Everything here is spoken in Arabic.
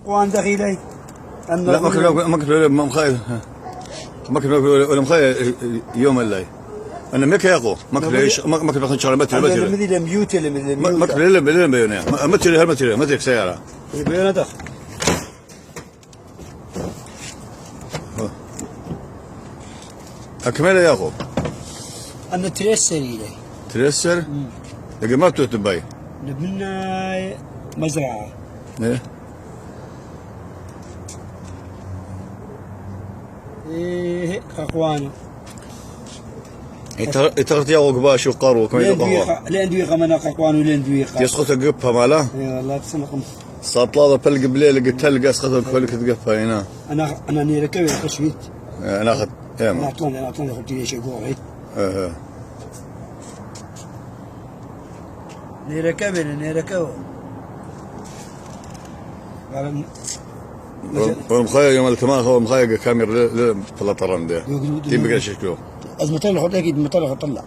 قوان دخيلي لا ما كنت مخايل ما كنت ولا مخايل يوم الليل انا ما كيقو ما كنت باخذ شغله متر مثل ميوت ما كنت لا بيونا متر سياره بيونا دخل اكمل يا اخو أنا تريسر إلي تريسر لقى ما تبي نبنا مزرعة ايه إيه أخوانه يتغطي وقباش وقارو كم يدقوا لين دويقة من أخوانه لين دويقة يسقط القبها ماله إيه والله تسمعكم سطلاده بلق بليل قلت تلقى اسقط الكل قبها هنا أنا نيركب القشويت انا اخذ أنا أطلع قلت لي شيء قوي اها نيركب والمخيل يوم التماخ هو مخيل كاميرا في الطرن ده تيم بقى شكله أزمة طلع أكيد مطلع